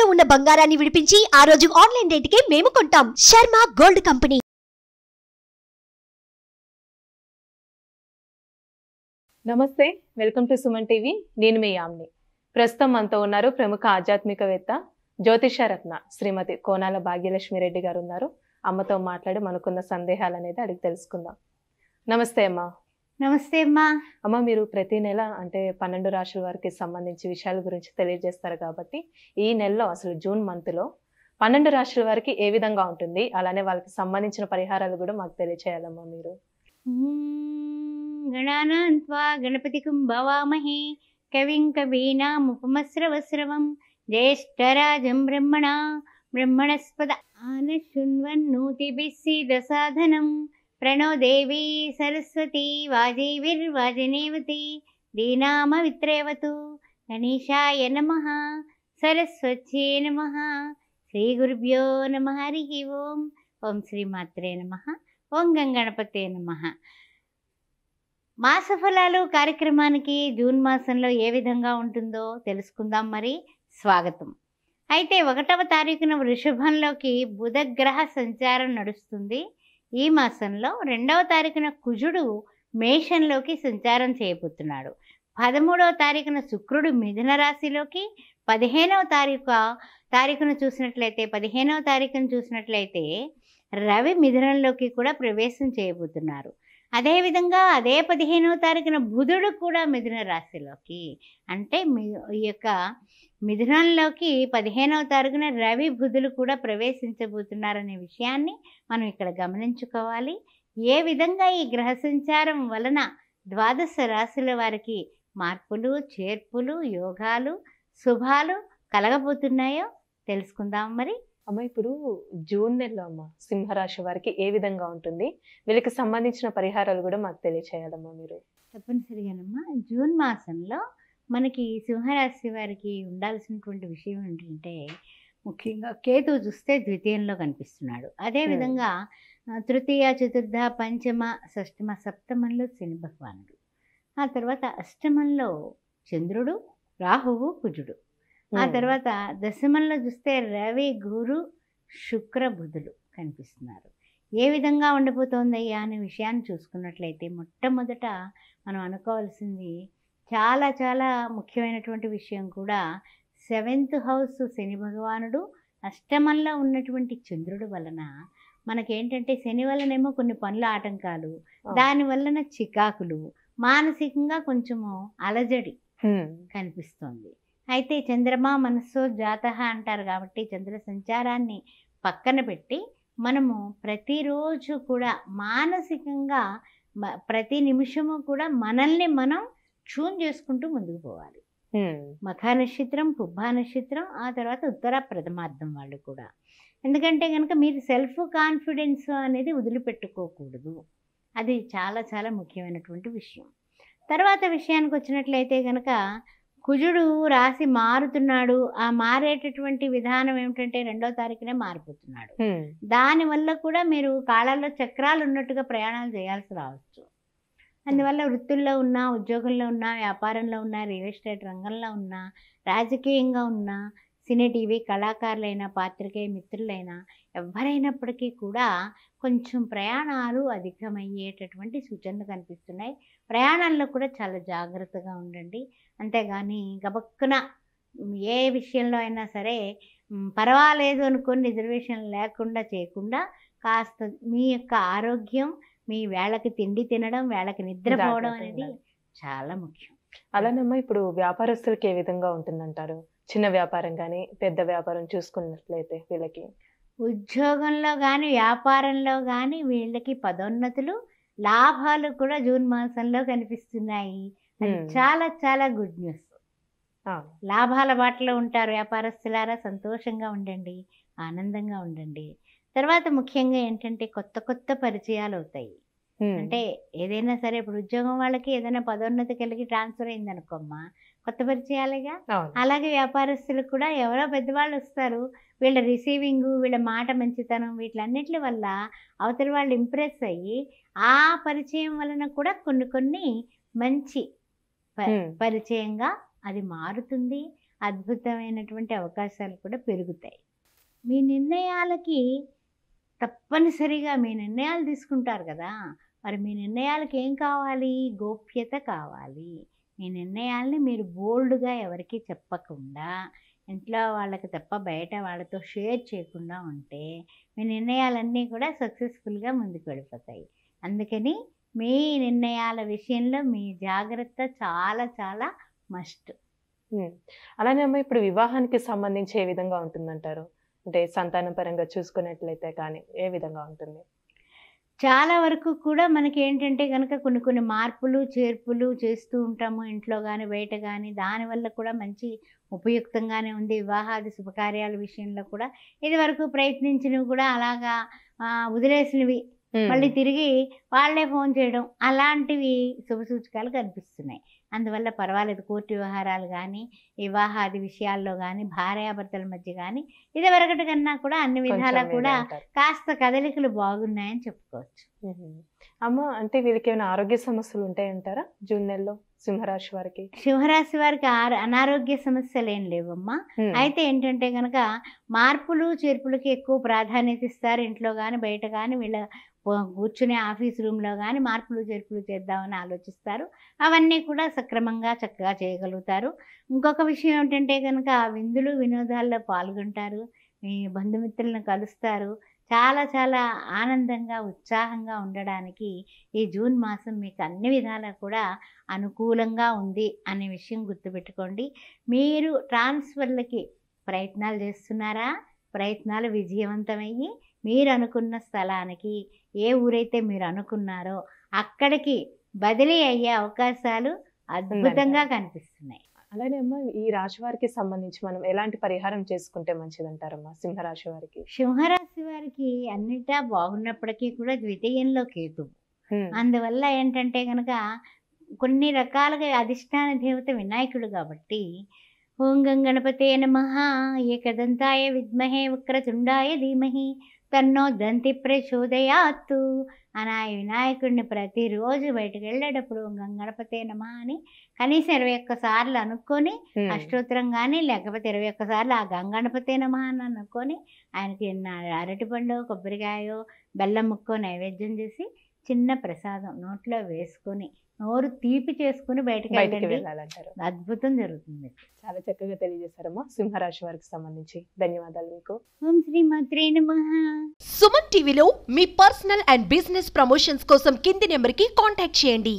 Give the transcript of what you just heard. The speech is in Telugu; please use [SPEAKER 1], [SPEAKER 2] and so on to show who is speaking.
[SPEAKER 1] తాకట్టులో ఉన్న బంగారాన్ని విడిపించి ఆ రోజు ఆన్లైన్ రేటుకే మేము కొంటాం. Sharma gold company.
[SPEAKER 2] నమస్తే, వెల్కమ్ టు సుమన్ టీవీ. నేను మీ యామ్ని. ప్రస్తుతం మనతో ఉన్నారు ప్రముఖ ఆధ్యాత్మికవేత్త జ్యోతిషరత్న శ్రీమతి కోనాల భాగ్యలక్ష్మి రెడ్డి గారు ఉన్నారు. అమ్మతో మాట్లాడి మనకున్న సందేహాలు అనేది అడిగి తెలుసుకుందాం. నమస్తే అమ్మా.
[SPEAKER 3] నమస్తే అమ్మా.
[SPEAKER 2] అమ్మ, మీరు ప్రతి నెల అంటే 12 రాశుల వారికి సంబంధించి విషయాల గురించి తెలియజేస్తారు కాబట్టి ఈ నెలలో అసలు జూన్ మంత్లో 12 రాశుల వారికి ఏ విధంగా ఉంటుంది, అలానే వాళ్ళకి సంబంధించిన పరిహారాలు కూడా మాకు తెలియచేయాలమ్మా మీరు.
[SPEAKER 3] గణానాం త్వా గణపతికం భవామహే కవిం కవీనాముపమస్రవస్రవం జ్యేష్ఠరాజం బ్రహ్మణస్పద ఆనశృణ్వన్నోతిభిः सीदसाधनं प्रणो देवी सरस्वती वाजैर्वाजनेवती दीनामवित्रेवतु गणेशाय नमः सरस्वत्यै नमः श्रीगुरुभ्यो नमः हरिः ओं ओं श्रीमात्रे नमः ఓం గణపతే నమః. మాసఫలాలు కార్యక్రమానికి జూన్ మాసంలో ఏ విధంగా ఉంటుందో తెలుసుకుందాం. మరి స్వాగతం. అయితే 1వ తారీఖున వృషభంలోకి బుధగ్రహ సంచారం నడుస్తుంది. ఈ మాసంలో 2వ తారీఖున కుజుడు మేషంలోకి సంచారం చేయబోతున్నాడు. 13వ తారీఖున శుక్రుడు మిథున రాశిలోకి, 15వ తారీఖున చూసినట్లయితే రవి మిథునంలోకి కూడా ప్రవేశం చేయబోతున్నారు. అదేవిధంగా అదే 15వ తారీఖున బుధుడు కూడా మిథున రాశిలోకి, అంటే ఈ యొక్క మిథునంలోకి 15వ తారీఖున రవి బుధులు కూడా ప్రవేశించబోతున్నారనే విషయాన్ని మనం ఇక్కడ గమనించుకోవాలి. ఏ విధంగా ఈ గ్రహ సంచారం వలన 12 రాశుల వారికి మార్పులు, చేర్పులు, యోగాలు, శుభాలు కలగబోతున్నాయో తెలుసుకుందాం. మరి
[SPEAKER 2] అమ్మ, ఇప్పుడు జూన్ నెలలో అమ్మ సింహరాశి వారికి ఏ విధంగా ఉంటుంది, వీళ్ళకి సంబంధించిన పరిహారాలు కూడా మాకు తెలియచేయాలమ్మా మీరు.
[SPEAKER 3] తప్పనిసరిగానమ్మా. జూన్ మాసంలో మనకి సింహరాశి వారికి ఉండాల్సినటువంటి విషయం ఏంటంటే, ముఖ్యంగా కేతువు చూస్తే ద్వితీయంలో కనిపిస్తున్నాడు. అదేవిధంగా తృతీయ, చతుర్థ, పంచమ, షష్టమ, సప్తమంలో శని భగవానుడు, ఆ తర్వాత అష్టమంలో చంద్రుడు, రాహువు, కుజుడు, ఆ తర్వాత దశమంలో చూస్తే రవి, గురు, శుక్ర, బుధులు కనిపిస్తున్నారు. ఏ విధంగా ఉండబోతోందయ్యా అనే విషయాన్ని చూసుకున్నట్లయితే మొట్టమొదట మనం అనుకోవాల్సింది చాలా చాలా ముఖ్యమైనటువంటి విషయం కూడా 7th హౌస్ శని భగవానుడు, అష్టమంలో ఉన్నటువంటి చంద్రుడు వలన మనకేంటంటే శని వలనేమో కొన్ని పనుల ఆటంకాలు, దాని వలన చికాకులు, మానసికంగా కొంచెము అలజడి కనిపిస్తోంది. అయితే చంద్రమా మనస్సో జాతః అంటారు కాబట్టి చంద్ర సంచారాన్ని పక్కన పెట్టి మనము ప్రతిరోజు కూడా మానసికంగా ప్రతి నిమిషము కూడా మనల్ని మనం ట్యూన్ చేసుకుంటూ ముందుకు పోవాలి. మఖా నక్షత్రం, పుబ్బా నక్షత్రం, ఆ తర్వాత ఉత్తర ప్రథమార్థం వాళ్ళు కూడా. ఎందుకంటే కనుక మీరు సెల్ఫ్ కాన్ఫిడెన్స్ అనేది వదిలిపెట్టుకోకూడదు. అది చాలా చాలా ముఖ్యమైనటువంటి విషయం. తర్వాత విషయానికి వచ్చినట్లయితే కనుక కుజుడు రాశి మారుతున్నాడు. ఆ మారేటటువంటి విధానం ఏమిటంటే 2వ తారీఖునే మారిపోతున్నాడు. దానివల్ల కూడా మీరు కాళ్ళల్లో చక్రాలు ఉన్నట్టుగా ప్రయాణాలు చేయాల్సి రావచ్చు. అందువల్ల వృత్తుల్లో ఉన్నా, ఉద్యోగంలో ఉన్నా, వ్యాపారంలో ఉన్నా, రియల్ ఎస్టేట్ రంగంలో ఉన్నా, రాజకీయంగా ఉన్నా, సినీ టీవీ కళాకారులైనా, పాత్రికేయ మిత్రులైనా ఎవరైనప్పటికీ కూడా కొంచెం ప్రయాణాలు అధికమయ్యేటటువంటి సూచనలు కనిపిస్తున్నాయి. ప్రయాణాల్లో కూడా చాలా జాగ్రత్తగా ఉండండి. అంతేగాని గబక్కున ఏ విషయంలో అయినా సరే పర్వాలేదు అనుకొని రిజర్వేషన్ లేకుండా చేయకుండా కాస్త మీ యొక్క ఆరోగ్యం, మీ వేళకి తిండి తినడం, వేళకి నిద్రపోవడం అనేది చాలా ముఖ్యం.
[SPEAKER 2] అలానమ్మా, ఇప్పుడు వ్యాపారస్తులకి ఏ విధంగా ఉంటుందంటారు? చిన్న వ్యాపారం కానీ పెద్ద వ్యాపారం చూసుకున్నట్లయితే వీళ్ళకి
[SPEAKER 3] ఉద్యోగంలో కానీ వ్యాపారంలో కానీ వీళ్ళకి పదోన్నతులు, లాభాలు కూడా జూన్ మాసంలో కనిపిస్తున్నాయి. అది చాలా చాలా గుడ్ న్యూస్. లాభాల బాటలో ఉంటారు వ్యాపారస్తులారా. సంతోషంగా ఉండండి, ఆనందంగా ఉండండి. తర్వాత ముఖ్యంగా ఏంటంటే కొత్త కొత్త పరిచయాలు అవుతాయి. అంటే ఏదైనా సరే ఇప్పుడు ఉద్యోగం వాళ్ళకి ఏదైనా పదోన్నతి కలిగి ట్రాన్స్ఫర్ అయింది అనుకోమ్మా, కొత్త పరిచయాలుగా. అలాగే వ్యాపారస్తులకు కూడా ఎవరో పెద్దవాళ్ళు వస్తారు, వీళ్ళ రిసీవింగ్, వీళ్ళ మాట మంచితనం, వీటిలన్నిటి వల్ల అవతల వాళ్ళు ఇంప్రెస్ అయ్యి ఆ పరిచయం వలన కూడా కొన్ని మంచి పరిచయంగా అది మారుతుంది. అద్భుతమైనటువంటి అవకాశాలు కూడా పెరుగుతాయి. మీ నిర్ణయాలకి తప్పనిసరిగా మీ నిర్ణయాలు తీసుకుంటారు కదా, మరి మీ నిర్ణయాలకి ఏం కావాలి? గోప్యత కావాలి. మీ నిర్ణయాల్ని మీరు బోల్డ్గా ఎవరికి చెప్పకుండా, ఇంట్లో వాళ్ళకి తప్ప బయట వాళ్ళతో షేర్ చేయకుండా ఉంటే మీ నిర్ణయాలన్నీ కూడా సక్సెస్ఫుల్గా ముందుకు వెళ్ళిపోతాయి. అందుకని మీ నిర్ణయాల విషయంలో మీ జాగ్రత్త చాలా చాలా మస్ట్.
[SPEAKER 2] అలానే అమ్మ, ఇప్పుడు వివాహానికి సంబంధించి ఏ విధంగా ఉంటుందంటారు? అంటే సంతానం పరంగా చూసుకున్నట్లయితే కానీ ఏ విధంగా ఉంటుంది?
[SPEAKER 3] చాలా వరకు కూడా మనకి ఏంటంటే కనుక కొన్ని కొన్ని మార్పులు చేర్పులు చేస్తూ ఉంటాము ఇంట్లో కానీ బయట కానీ. దానివల్ల కూడా మంచి ఉపయుక్తంగానే ఉంది. వివాహాది శుభకార్యాల విషయంలో కూడా ఇది వరకు ప్రయత్నించినవి కూడా అలాగా వదిలేసినవి మళ్ళీ తిరిగి వాళ్ళే ఫోన్ చేయడం, అలాంటివి శుభసూచకాలు కనిపిస్తున్నాయి. అందువల్ల పర్వాలేదు. కోర్టు వ్యవహారాలు కానీ వివాహాది విషయాల్లో కానీ భార్యాభర్తల మధ్య కానీ ఇదివరకటి కన్నా కూడా అన్ని విధాలా కూడా కాస్త కదలికలు బాగున్నాయని చెప్పుకోవచ్చు.
[SPEAKER 2] అమ్మ, అంటే వీళ్ళకి ఏమైనా ఆరోగ్య సమస్యలు ఉంటాయంటారా జూన్ నెలలో సింహరాశి వారికి?
[SPEAKER 3] సింహరాశి వారికి అనారోగ్య సమస్యలు ఏం లేవమ్మా. అయితే ఏంటంటే కనుక మార్పులు చేర్పులకి ఎక్కువ ప్రాధాన్యత ఇస్తారు. ఇంట్లో కానీ బయట కానీ వీళ్ళ కూర్చునే ఆఫీస్ రూమ్లో కానీ మార్పులు చేర్పులు చేద్దామని ఆలోచిస్తారు. అవన్నీ కూడా సక్రమంగా చక్కగా చేయగలుగుతారు. ఇంకొక విషయం ఏంటంటే కనుక విందులు వినోదాల్లో పాల్గొంటారు. మీ బంధుమిత్రులను కలుస్తారు. చాలా చాలా ఆనందంగా ఉత్సాహంగా ఉండడానికి ఈ జూన్ మాసం మీకు అన్ని విధాలా కూడా అనుకూలంగా ఉంది అనే విషయం గుర్తుపెట్టుకోండి. మీరు ట్రాన్స్ఫర్లకి ప్రయత్నాలు చేస్తున్నారా? ప్రయత్నాలు విజయవంతమయ్యి మీరు అనుకున్న స్థలానికి, ఏ ఊరైతే మీరు అనుకున్నారో అక్కడికి బదిలీ అయ్యే అవకాశాలు అద్భుతంగా కనిపిస్తున్నాయి.
[SPEAKER 2] అలానే అమ్మ, ఈ రాశి వారికి సంబంధించి మనం ఎలాంటి పరిహారం చేసుకుంటే మంచిదంటారమ్మా సింహరాశి వారికి?
[SPEAKER 3] సింహరాశి వారికి అన్నిటా బాగున్నప్పటికీ కూడా ద్వితీయంలో కేతు. అందువల్ల ఏంటంటే కనుక కొన్ని రకాలుగా అధిష్టాన దేవత వినాయకుడు కాబట్టి ఓం గం గణపతే నమః ఏకదంతాయ విద్మహే వక్రతుండాయ ధీమహి తన్నో దంతి ప్రచోదయాత్తు అని ఆ వినాయకుడిని ప్రతిరోజు బయటకు వెళ్ళేటప్పుడు ఓం గం గణపతే నమః అని కనీసం 21 సార్లు అనుకొని అష్టోత్తరం కానీ లేకపోతే 21 సార్లు ఆ గంగణపతే నమః అని అనుకొని ఆయనకి అరటిపండు కొబ్బరికాయో బెల్లం ముక్కో నైవేద్యం చేసి చిన్న ప్రసాదం నోట్లో వేసుకొని నోరు తీపి చేసుకుని బయటకు వెళ్ళాలంటారు. అద్భుతం జరుగుతుంది.
[SPEAKER 2] చాలా చక్కగా తెలియజేశారమ్మా సింహరాశి వారికి సంబంధించి. ధన్యవాదాలు మీకు.
[SPEAKER 3] ఓం శ్రీమాత్రే నమః.
[SPEAKER 1] సుమన్ టీవీలో మీ పర్సనల్ అండ్ బిజినెస్ ప్రమోషన్స్ కోసం కింది నెంబర్కి కాంటాక్ట్ చేయండి.